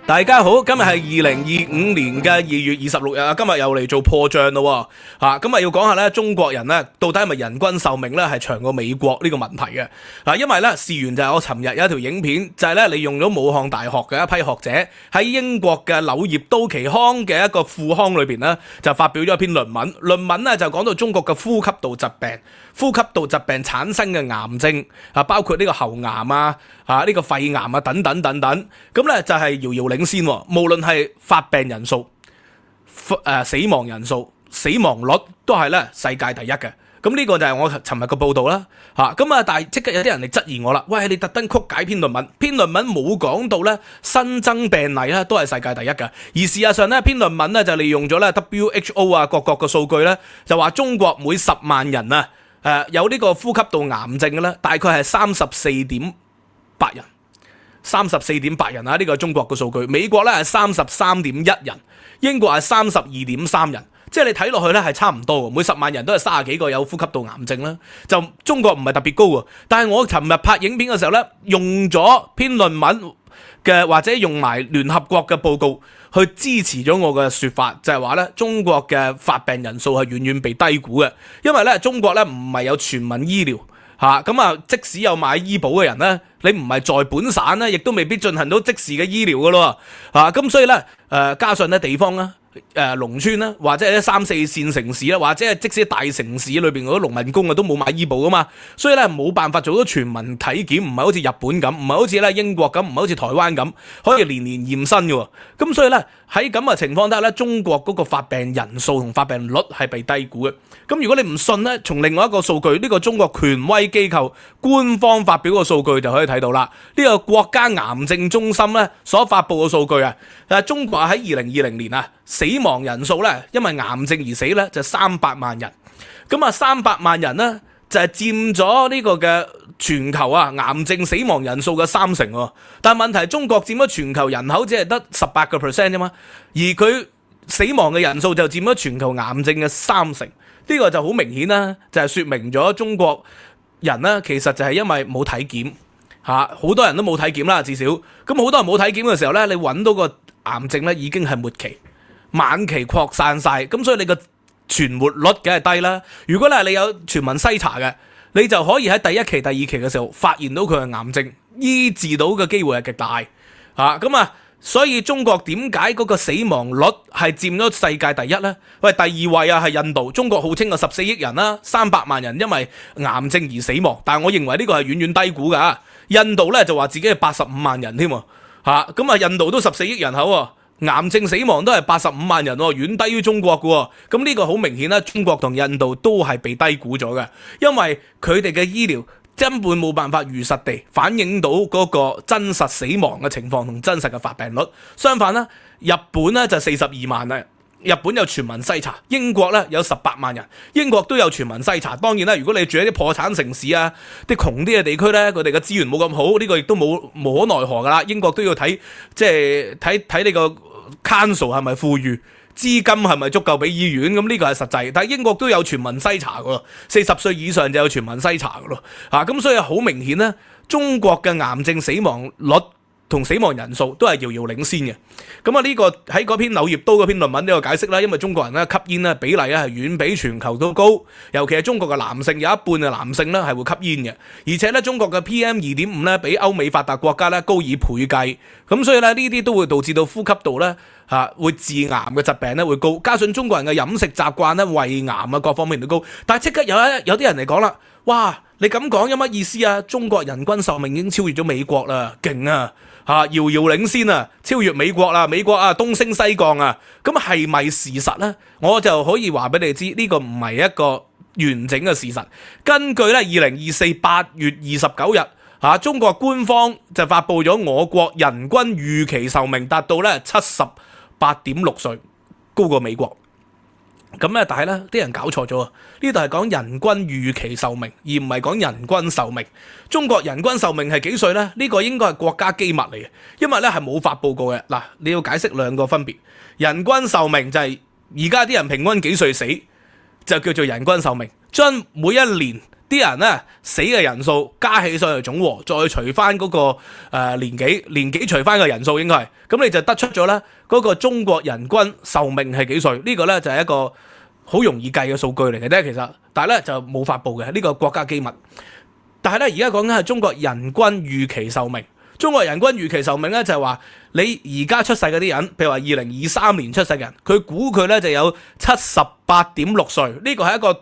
大家好，今日係2025年嘅2月26日啊，今日又嚟做破障咯喎，今日要講下咧中國人咧到底係咪人均壽命咧係長過美國呢個問題嘅。因為咧事緣就係我尋日有一條影片，就係咧利用咗武漢大學嘅一批學者喺英國嘅柳葉刀期刊嘅一個副刊裏邊咧就發表咗一篇論文，論文咧就講到中國嘅呼吸道疾病產生嘅癌症包括呢個喉癌呢個肺癌等等，咁咧就係遙遙領先，無論係發病人數、死亡人數、死亡率都係咧世界第一嘅。咁呢個就係我尋日嘅報道啦。但係即刻有啲人嚟質疑我啦，喂，你特登曲解篇論文冇講到咧新增病例咧都係世界第一嘅，而事實上呢篇論文咧就利用咗咧 WHO 各國嘅數據咧，就話中國每10萬人有呢個呼吸道癌症嘅咧，大概係34.8人，34.8人呢個係中國嘅數據。美國咧係33.1人，英國係32.3人，即係你睇落去咧係差唔多，每10萬人都係30幾個有呼吸道癌症啦。就中國唔係特別高喎，但係我尋日拍影片嘅時候咧，用咗篇論文嘅或者用埋聯合國嘅報告去支持咗我嘅說法，就係話咧中國嘅發病人數係遠遠被低估嘅，因為咧中國咧唔係有全民醫療。即使有買醫保嘅人咧，你唔係在本省咧，亦都未必進行到即時嘅醫療噶咯。咁所以咧，加上咧地方啦、農村啦，或者係3、4線城市啦，或者係即使大城市裏邊嗰啲農民工都冇買醫保噶嘛，所以咧冇辦法做到全民體檢，唔係好似日本咁，唔係好似咧英國咁，唔係好似台灣咁，可以年年驗身嘅。咁所以咧喺咁嘅情況底下咧，中國嗰個發病人數同發病率係被低估嘅。咁如果你唔信咧，從另外一個數據，呢個中國權威機構官方發表嘅數據就可以睇到啦。呢個國家癌症中心咧所發布嘅數據中國喺2020年死亡人數咧因為癌症而死咧就300萬人。咁300萬人咧就係佔咗呢個嘅全球癌症死亡人數嘅30%喎。但係問題係中國佔咗全球人口只係得18% 啫嘛，而佢死亡嘅人數就佔咗全球癌症嘅30%。呢個就好明顯啦，就係說明咗中國人呢，其實就係因為冇體檢好多人都冇體檢啦，至少咁好多人冇體檢嘅時候呢，你揾到個癌症呢已經係末期、晚期擴散晒，咁所以你個存活率梗係低啦。如果你有全民篩查嘅，你就可以喺第一期、第二期嘅時候發現到佢係癌症，醫治到嘅機會係極大所以中國點解嗰個死亡率係佔咗世界第一呢？喂，第二位係印度，中國號稱個14億人啦，300萬人因為癌症而死亡，但係我認為呢個係遠遠低估㗎。印度咧就話自己係85萬人添印度都14億人口癌症死亡都係85萬人遠低於中國嘅咁呢個好明顯啦，中國同印度都係被低估咗嘅，因為佢哋嘅醫療根本冇辦法如實地反映到嗰個真實死亡嘅情況同真實嘅發病率。相反啦，日本咧就42萬啦，日本有全民篩查，英國咧有18萬人，英國都有全民篩查。當然啦，如果你住喺啲破產城市啲窮啲嘅地區咧，佢哋嘅資源冇咁好，呢個亦都無可奈何噶啦。英國都要睇你個 council 係咪富裕，資金係咪足夠俾醫院，咁呢個係實際。但係英國都有全民篩查噶，40歲以上就有全民篩查噶咯。咁所以好明顯咧，中國嘅癌症死亡率同死亡人數都係遙遙領先嘅。咁呢個喺嗰篇柳葉刀嗰篇論文都有解釋啦，因為中國人咧吸煙咧比例係遠比全球都高，尤其係中國嘅男性有一半嘅男性咧係會吸煙嘅，而且咧中國嘅 PM2.5咧比歐美發達國家咧高以倍計，咁所以咧呢啲都會導致到呼吸道咧會致癌嘅疾病咧會高，加上中國人嘅飲食習慣咧胃癌各方面都高。但係即刻有啲人嚟講啦，哇！你咁講有乜意思啊？中國人均壽命已經超越咗美國啦，勁遙遙領先超越美國啦，美國東升西降咁係咪事實呢？我就可以話俾你知，呢個唔係一個完整嘅事實。根據咧2024 8月29日中國官方就發布咗我國人均預期壽命達到咧78.6歲，高過美國。咁但係咧啲人搞錯咗呢度係講人均預期壽命，而唔係講人均壽命。中國人均壽命係幾歲呢？呢個應該係國家機密嚟嘅，因為咧係冇發布過嘅。嗱，你要解釋兩個分別。人均壽命就係而家啲人平均幾歲死，就叫做人均壽命。將每一年啲人咧死嘅人數加起上嚟總和，再除翻嗰個年紀除翻個人數應該係，咁你就得出咗咧嗰個中國人均壽命係幾歲？呢個咧就係一個好容易計嘅數據嚟嘅啫，其實，但係咧就冇發布嘅，呢個國家機密。但係咧而家講緊係中國人均預期壽命。中國人均預期壽命咧就係話你而家出世嗰啲人，譬如話2023年出世嘅人，佢估佢咧就有78.6歲，呢個係一個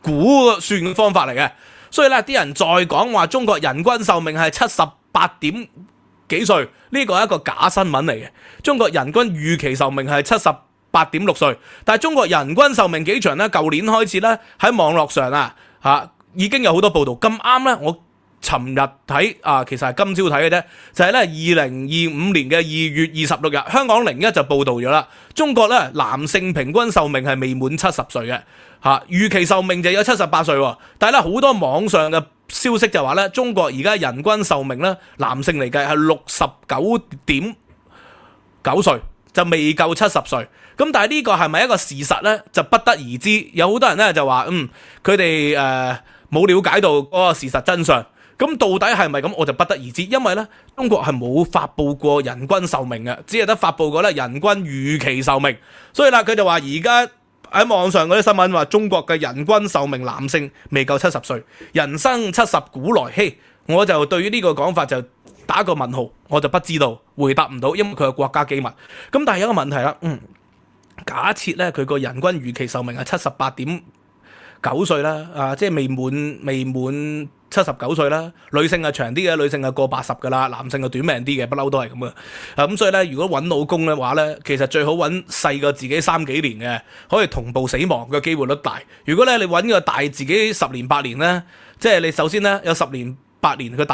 估算嘅方法嚟嘅。所以咧啲人再講話中國人均壽命係78點幾歲，呢個係一個假新聞嚟嘅。中國人均預期壽命係78.6歲，但係中國人均壽命幾長咧？舊年開始咧喺網絡上已經有好多報道。咁啱咧，我尋日睇其實係今朝睇嘅啫，就係咧2025年嘅2月26日，香港01就報道咗啦。中國咧男性平均壽命係未滿70歲嘅，預期壽命就有78歲喎。但係咧好多網上嘅消息就話咧，中國而家人均壽命咧男性嚟計係69.9歲，就未夠70歲。咁但係呢個係咪一個事實咧？就不得而知。有好多人咧就話佢哋冇了解到嗰個事實真相。咁到底係咪咁，我就不得而知，因為咧中國係冇發布過人均壽命嘅，只係得發布過咧人均預期壽命。所以啦，佢就話而家喺網上嗰啲新聞話中國嘅人均壽命男性未夠70歲，人生70古來稀。我就對於呢個講法就打個問號，我就不知道，回答唔到，因為佢係國家機密。咁但係有一個問題啦，假設咧佢個人均預期壽命係78.9歲啦，即係未滿79歲啦，女性係長啲嘅，女性係過80噶啦，男性係短命啲嘅，不嬲都係咁嘅。咁所以咧，如果揾老公嘅話咧，其實最好揾細過自己3幾年嘅，可以同步死亡嘅機會率大。如果咧你揾個大自己10年8年咧，即係你首先咧有10年8年佢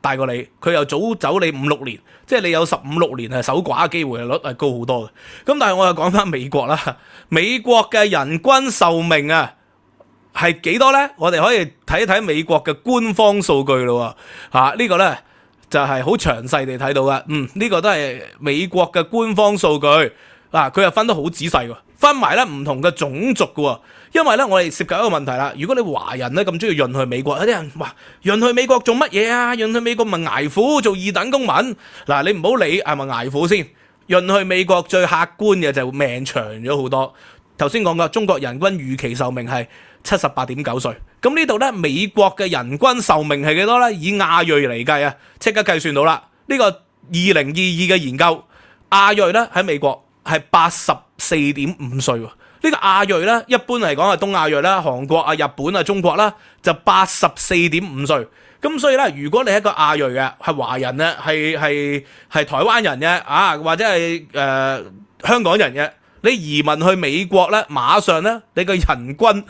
大過你，佢又早走你5、6年，即係你有15、6年係守寡嘅機會率係高好多嘅。咁但係我又講翻美國啦，美國嘅人均壽命係幾多呢？我哋可以睇一睇美國嘅官方數據咯。呢個呢就係好詳細地睇到嘅。呢個都係美國嘅官方數據。佢又分得好仔細喎，分埋咧唔同嘅種族嘅。因為咧我哋涉及一個問題啦。如果你華人咧咁中意潤去美國，有啲人話潤去美國做乜嘢啊？潤去美國咪捱苦做2等公民。你唔好理係咪捱苦先。潤去美國最客觀嘅就命長咗好多。頭先講過中國人均預期壽命係78.9歲，咁呢度咧美國嘅人均壽命係幾多咧？以亞裔嚟計即刻計算到啦。呢個2022嘅研究，亞裔咧喺美國係84.5歲喎。呢個亞裔咧一般嚟講係東亞裔啦，韓國日本中國啦，就84.5歲。咁所以咧，如果你係一個亞裔嘅，係華人咧，係台灣人嘅或者係香港人嘅，你移民去美國咧，馬上咧你個人均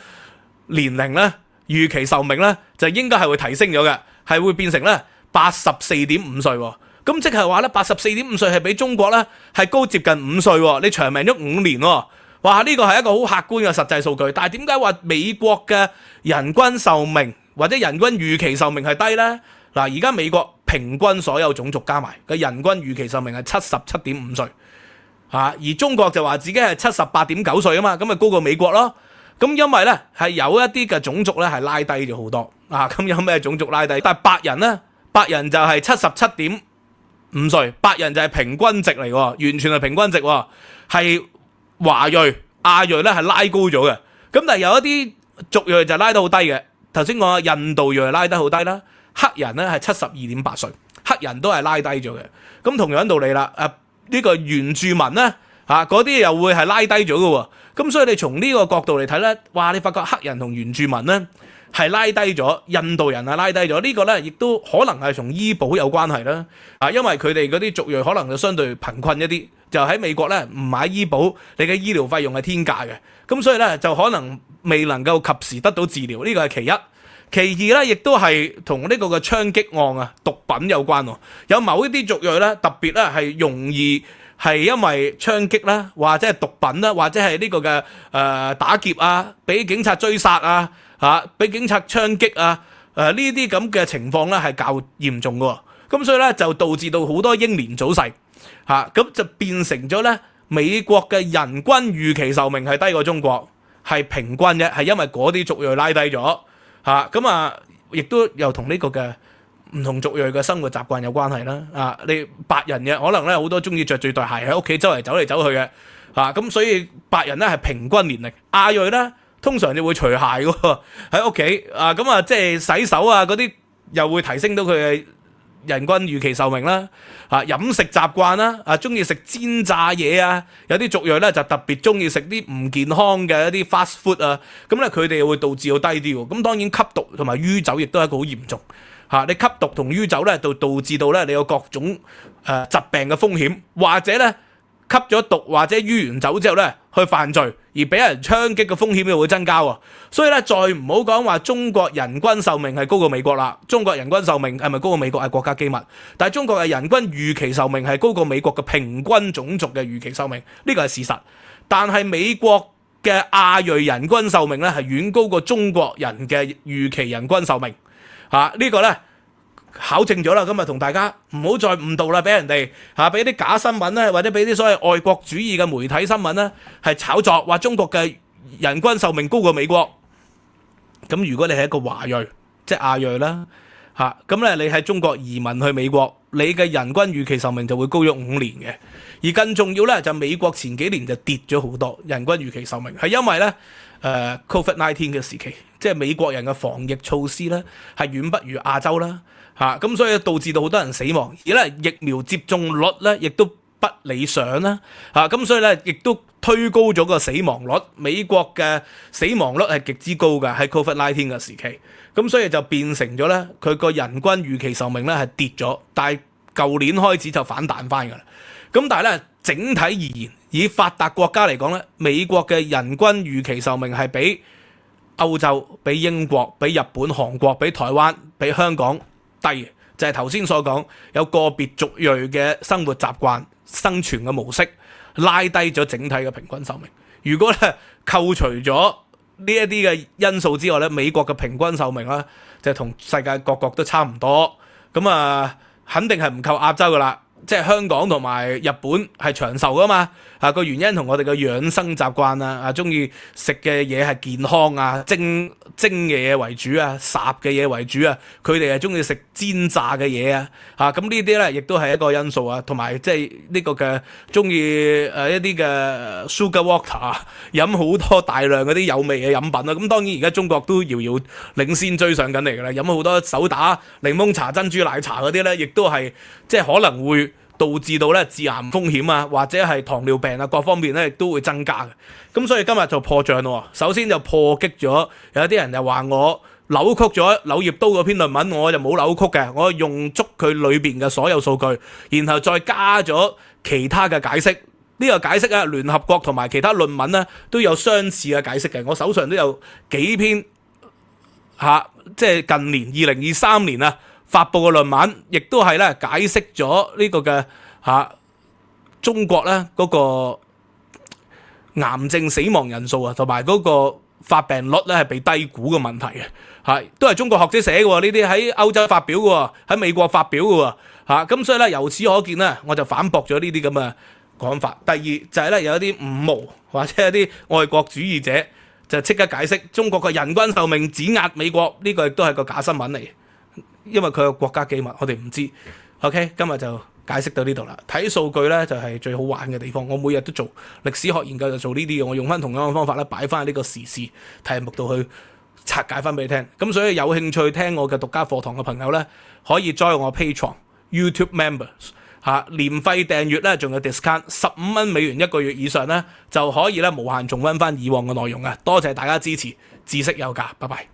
年齡咧預期壽命咧就應該係會提升咗嘅，係會變成咧84.5歲。咁即係話咧84.5歲係比中國咧係高接近5歲，你長命咗5年。哇！呢個係一個好客觀嘅實際數據。但係點解話美國嘅人均壽命或者人均預期壽命係低呢？而家美國平均所有種族加埋嘅人均預期壽命係77.5歲，而中國就話自己係78.9歲啊嘛，咁咪高過美國咯。咁因為咧係有一啲嘅種族咧係拉低咗好多咁有咩種族拉低？但係白人就係77.5歲，白人就係平均值嚟，完全係平均值，係華裔、亞裔咧係拉高咗嘅。咁但係有一啲族裔就拉得好低嘅。頭先講印度裔拉得好低啦，黑人咧係72.8歲，黑人都係拉低咗嘅。咁同樣道理啦，呢個原住民咧嗰啲又會係拉低咗嘅。咁所以你從呢個角度嚟睇咧，哇！你發覺黑人同原住民咧係拉低咗，印度人係拉低咗，呢個咧亦都可能係同醫保有關係啦。因為佢哋嗰啲族裔可能就相對貧困一啲，就喺美國咧唔買醫保，你嘅醫療費用係天價嘅，咁所以咧就可能未能夠及時得到治療，呢個係其一。其二咧，亦都係同呢個嘅槍擊案毒品有關喎。有某一啲族裔咧，特別咧係容易係因為槍擊啦，或者係毒品啦，或者係呢個嘅打劫俾警察追殺俾警察槍擊呢啲咁嘅情況咧係較嚴重嘅。咁所以咧就導致到好多英年早逝咁就變成咗咧美國嘅人均預期壽命係低過中國，係平均嘅，係因為嗰啲族裔拉低咗。咁啊，亦都又同呢個嘅唔同族裔嘅生活習慣有關係啦。你白人嘅可能咧好多中意着住對鞋喺屋企周圍走嚟走去嘅，咁所以白人咧係平均年齡。亞裔咧通常就會除鞋喎喺屋企，咁啊即係洗手啊嗰啲又會提升到佢嘅人均預期壽命啦。飲食習慣啦，中意食煎炸嘢啊，有啲族裔咧就特別中意食啲唔健康嘅一啲 fast food 啊，咁咧佢哋會導致到低啲喎。咁當然吸毒同埋酗酒亦都係一個好嚴重。你吸毒同酗酒咧，就導致到咧你有各種疾病嘅風險，或者咧吸咗毒或者酗完酒之後咧去犯罪而俾人槍擊嘅風險又會增加喎。所以咧再唔好講話中國人均壽命係高過美國啦。中國人均壽命係咪高過美國係國家機密，但係中國嘅人均預期壽命係高過美國嘅平均種族嘅預期壽命，呢個係事實。但係美國嘅亞裔人均壽命咧係遠高過中國人嘅預期人均壽命。呢個咧考證咗啦，今日同大家唔好再誤導啦，俾人哋俾啲假新聞咧，或者俾啲所謂愛國主義嘅媒體新聞咧係炒作，話中國嘅人均壽命高過美國。咁如果你係一個華裔，即係亞裔啦，咁咧你喺中國移民去美國，你嘅人均預期壽命就會高咗5年嘅。而更重要咧就美國前幾年就跌咗好多人均預期壽命，係因為咧COVID-19 嘅時期，即係美國人嘅防疫措施咧係遠不如亞洲啦。咁所以導致到好多人死亡，而咧疫苗接種率咧亦都不理想啦。咁所以咧亦都推高咗個死亡率。美國嘅死亡率係極之高嘅喺 COVID-19 嘅時期，咁所以就變成咗咧佢個人均預期壽命咧係跌咗，但係舊年開始就反彈翻㗎啦。咁但係咧整體而言，以發達國家嚟講咧，美國嘅人均預期壽命係比歐洲、比英國、比日本、韓國、比台灣、比香港低，就係頭先所講有個別族裔嘅生活習慣、生存嘅模式拉低咗整體嘅平均壽命。如果咧扣除咗呢一啲嘅因素之外咧，美國嘅平均壽命咧就同世界各國都差唔多。咁肯定係唔夠亞洲噶啦。即係香港同埋日本係長壽噶嘛，個原因同我哋嘅養生習慣啊，中意食嘅嘢係健康啊，蒸嘅嘢為主啊，烚嘅嘢為主啊，佢哋係中意食煎炸嘅嘢啊，咁呢啲咧亦都係一個因素啊，同埋即係呢個嘅中意一啲嘅 sugar water， 飲好多大量嗰啲有味嘅飲品啊，咁當然而家中國都遙遙領先追上緊嚟㗎啦，飲好多手打檸檬茶、珍珠奶茶嗰啲咧，亦都係即係可能會導致到咧致癌風險啊，或者係糖尿病啊，各方面咧亦都會增加嘅。咁所以今日就破障咯。首先就破擊咗有啲人就話我扭曲咗柳葉刀嗰篇論文，我就冇扭曲嘅，我用足佢裏邊嘅所有數據，然後再加咗其他嘅解釋。呢個解釋啊，聯合國同埋其他論文咧都有相似嘅解釋嘅。我手上都有幾篇即係近年2023年啊發布嘅論文，亦都係咧解釋咗呢個嘅中國咧嗰個癌症死亡人數啊，同埋嗰個發病率咧係被低估嘅問題嘅，都係中國學者寫嘅喎，呢啲喺歐洲發表嘅喎，喺美國發表嘅喎，咁所以咧由此可見咧，我就反駁咗呢啲咁嘅講法。第二就係咧有一啲五毛或者一啲愛國主義者就即刻解釋中國嘅人均壽命指壓美國，呢個亦都係個假新聞嚟。因為佢有國家機密，我哋唔知。OK， 今日就解釋到呢度啦。睇數據咧就係最好玩嘅地方。我每日都做歷史學研究，就做呢啲嘅。我用翻同樣嘅方法咧，擺翻喺呢個時事題目度去拆解翻俾你聽。咁所以有興趣聽我嘅獨家課堂嘅朋友咧，可以 join 我 Patreon、YouTube Members 年費訂閱咧，仲有 discount 15蚊美元一個月以上咧，就可以咧無限重溫翻以往嘅內容啊！多謝大家支持，知識有價，拜拜。